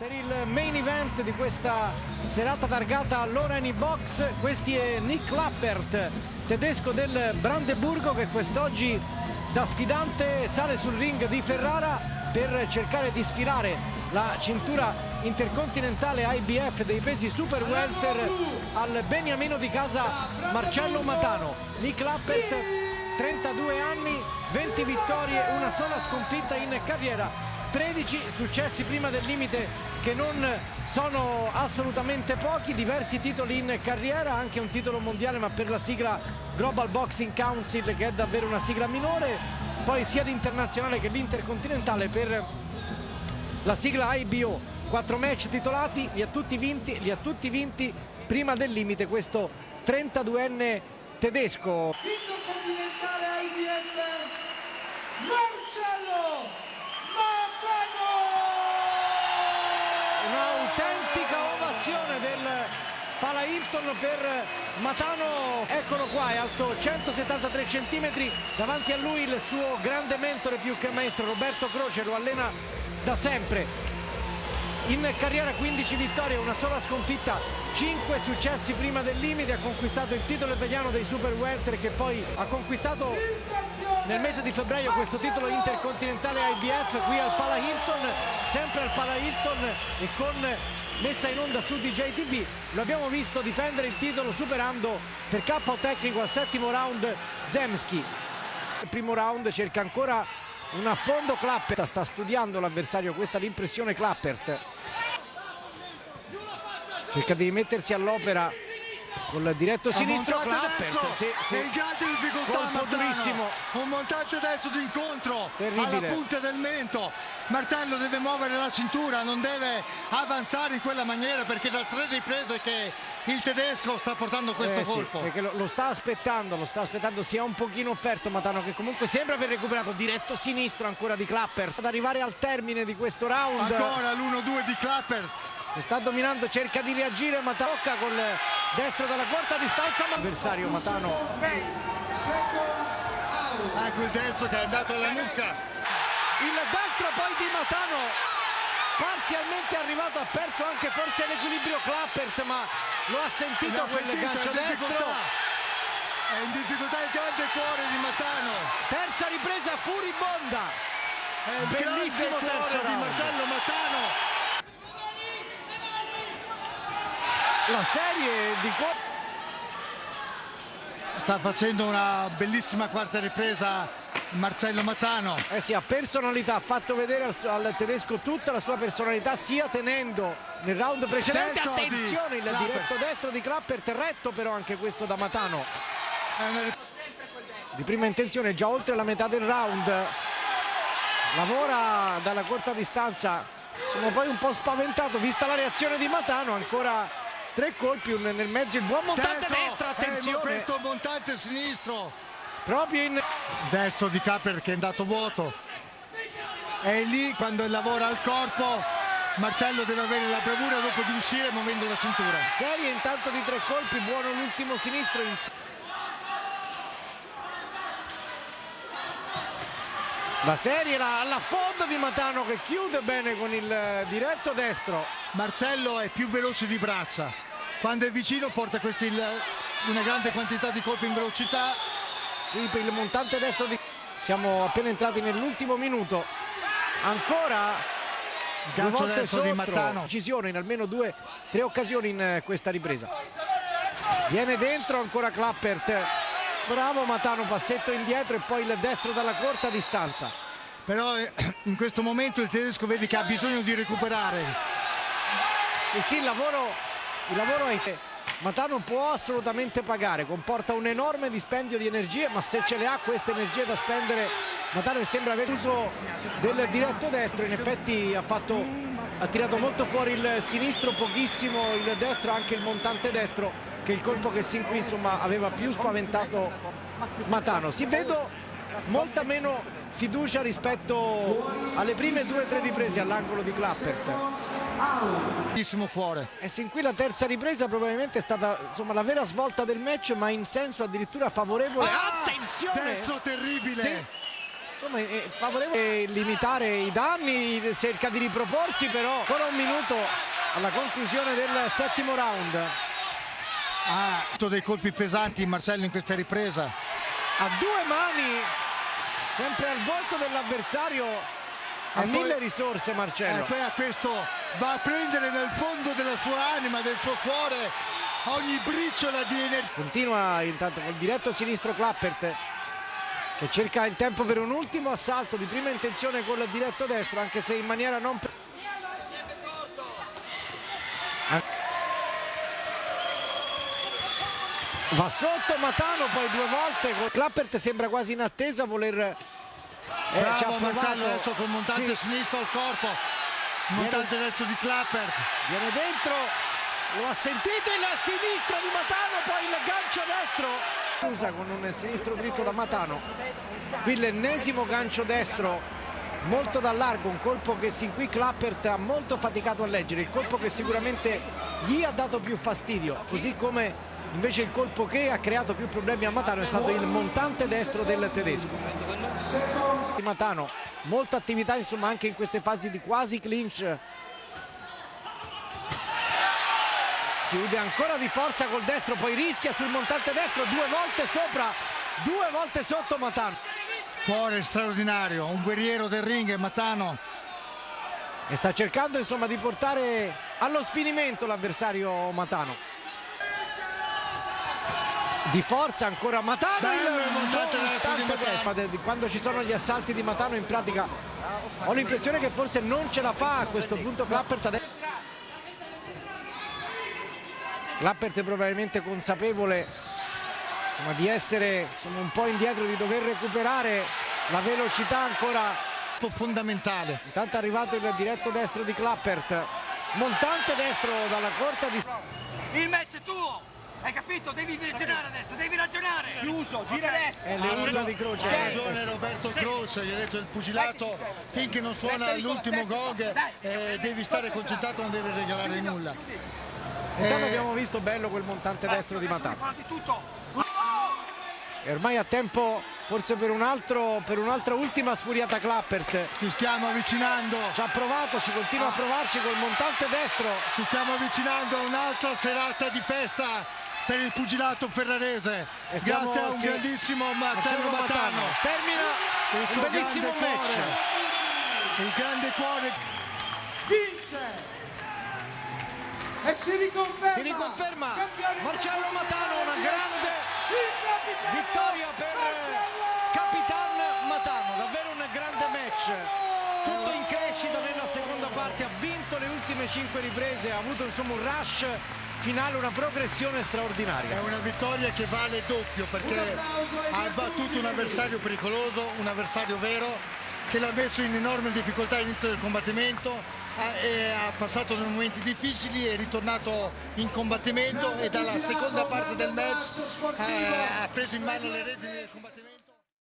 Per il main event di questa serata targata all'Ora in Box, questi è Nick Clappert, tedesco del Brandeburgo, che quest'oggi da sfidante sale sul ring di Ferrara per cercare di sfilare la cintura intercontinentale IBF dei pesi super welter al beniamino di casa Marcello Matano. Nick Clappert, 32 anni, 20 vittorie, una sola sconfitta in carriera, 13 successi prima del limite, che non sono assolutamente pochi, diversi titoli in carriera, anche un titolo mondiale ma per la sigla Global Boxing Council, che è davvero una sigla minore, poi sia l'internazionale che l'intercontinentale per la sigla IBO. 4 match titolati, li ha tutti vinti prima del limite questo 32enne tedesco. Intercontinentale IBF Marcello Matano! Un'autentica ovazione del Pala Hilton per Matano, eccolo qua, è alto 173 cm, davanti a lui il suo grande mentore più che maestro Roberto Croce, lo allena da sempre. In carriera 15 vittorie, una sola sconfitta, 5 successi prima del limite, ha conquistato il titolo italiano dei super welter, che poi ha conquistato nel mese di febbraio questo titolo intercontinentale IBF qui al Pala Hilton, sempre al Pala Hilton e con messa in onda su DJ TV. Lo abbiamo visto difendere il titolo superando per KO tecnico al 7° round Zemski. Il primo round cerca ancora un affondo Clappert, sta studiando l'avversario, questa è l'impressione Clappert. Cerca di rimettersi all'opera col diretto sinistro Clappert, colpo durissimo, un montante destro d'incontro terribile, alla punta del mento. Martello deve muovere la cintura, non deve avanzare in quella maniera, perché da 3 riprese che il tedesco sta portando questo colpo. Sì, perché lo sta aspettando, si è un pochino offerto Matano, che comunque sembra aver recuperato. Diretto sinistro ancora di Clappert ad arrivare al termine di questo round. Ancora l'1-2 di Clappert. Sta dominando, cerca di reagire, ma tocca col destro dalla corta distanza, ma l'avversario Matano. Ecco il destro che è andato alla nuca. Il destro poi di Matano, parzialmente arrivato, ha perso anche forse l'equilibrio Clappert, ma lo ha sentito quel gancio destro. È in difficoltà il grande cuore di Matano. Terza ripresa furibonda. Bellissimo terzo di Marcello Matano. La serie di sta facendo una bellissima quarta ripresa Marcello Matano. Sì, ha personalità, ha fatto vedere al tedesco tutta la sua personalità, sia tenendo nel round precedente. Attenzione, il diretto destro di Clappert, retto però anche questo da Matano. Di prima intenzione, già oltre la metà del round, lavora dalla corta distanza. Sono poi un po' spaventato vista la reazione di Matano, ancora 3 colpi, nel mezzo il buon montante destro, attenzione, questo montante sinistro proprio in destro di Clappert che è andato vuoto. È lì quando lavora al corpo Marcello deve avere la bravura dopo di uscire muovendo la cintura. Serie intanto di 3 colpi, buono l'ultimo sinistro. La serie all'affondo di Matano, che chiude bene con il diretto destro. Marcello è più veloce di braccia, quando è vicino porta una grande quantità di colpi in velocità. Qui per il montante destro siamo appena entrati nell'ultimo minuto, ancora due volte sotto di Matano. Decisione in almeno 2-3 occasioni in questa ripresa. Viene dentro ancora Clappert, bravo Matano, passetto indietro e poi il destro dalla corta distanza. Però in questo momento il tedesco vede che ha bisogno di recuperare. E sì, il lavoro è... Matano può assolutamente pagare, comporta un enorme dispendio di energie, ma se ce le ha queste energie da spendere, Matano sembra aver uso del diretto destro, in effetti ha tirato molto fuori il sinistro, pochissimo il destro, anche il montante destro, che è il colpo che sin qui insomma aveva più spaventato Matano. Si vedo molta meno fiducia rispetto alle prime 2-3 riprese all'angolo di Clappert. Bellissimo cuore. E sin qui la terza ripresa probabilmente è stata insomma la vera svolta del match, ma in senso addirittura favorevole. Attenzione! Destro terribile. Sì. insomma è favorevole limitare i danni, cerca di riproporsi, però ancora un minuto alla conclusione del settimo round. Ha dei colpi pesanti Marcello in questa ripresa. A due mani, sempre al volto dell'avversario, ha mille risorse Marcello. E poi a questo va a prendere nel fondo della sua anima, del suo cuore, ogni briciola di energia. Continua intanto col diretto sinistro Clappert, che cerca il tempo per un ultimo assalto di prima intenzione col diretto destro, anche se in maniera non... Va sotto Matano poi due volte, Clappert sembra quasi in attesa a voler... Bravo Marcello, adesso col montante sinistro al corpo, montante destro di Clappert. Viene dentro, lo ha sentito il sinistro di Matano, poi il gancio destro. Usa con un sinistro dritto da Matano. Qui l'ennesimo gancio destro, molto da largo, un colpo che sin qui Clappert ha molto faticato a leggere, il colpo che sicuramente gli ha dato più fastidio, così come invece il colpo che ha creato più problemi a Matano è stato il montante destro del tedesco. Matano, molta attività insomma anche in queste fasi di quasi clinch. Chiude ancora di forza col destro, poi rischia sul montante destro, due volte sopra, due volte sotto Matano. Cuore straordinario, un guerriero del ring Matano. E sta cercando insomma di portare allo sfinimento l'avversario Matano. Di forza ancora Matano, il montante destro. Quando ci sono gli assalti di Matano in pratica ho l'impressione che forse non ce la fa a questo punto Clappert. Clappert è probabilmente consapevole insomma, di essere insomma, un po' indietro, di dover recuperare la velocità ancora fondamentale. Intanto è arrivato il diretto destro di Clappert, montante destro dalla corta distanza. Il match è tuo! Hai capito? Devi ragionare adesso, devi ragionare! Chiuso, gira destra! È l'uso di Croce. Ha ragione Roberto Croce, gli ha detto il pugilato, finché non suona l'ultimo gong devi stare concentrato, non devi regalare nulla. Intanto abbiamo visto bello quel montante destro di Matano. E ormai a tempo forse per un'altra ultima sfuriata Clappert. Ci stiamo avvicinando. Ci ha provato, ci continua a provarci col montante destro. Ci stiamo avvicinando a un'altra serata di festa per il pugilato ferrarese. Grazie a un grandissimo Marcello Matano. Termina un bellissimo match. Il grande cuore Vince e si riconferma Marcello Matano, una grande vittoria per Capitan Matano, davvero un grande match, tutto in crescita nella seconda parte, ha vinto le ultime 5 riprese, ha avuto insomma un rush finale, una progressione straordinaria. È una vittoria che vale doppio perché ha battuto un avversario pericoloso, un avversario vero che l'ha messo in enorme difficoltà all'inizio del combattimento, ha passato dei momenti difficili, è ritornato in combattimento e dalla seconda parte del match ha preso in mano le redini del combattimento.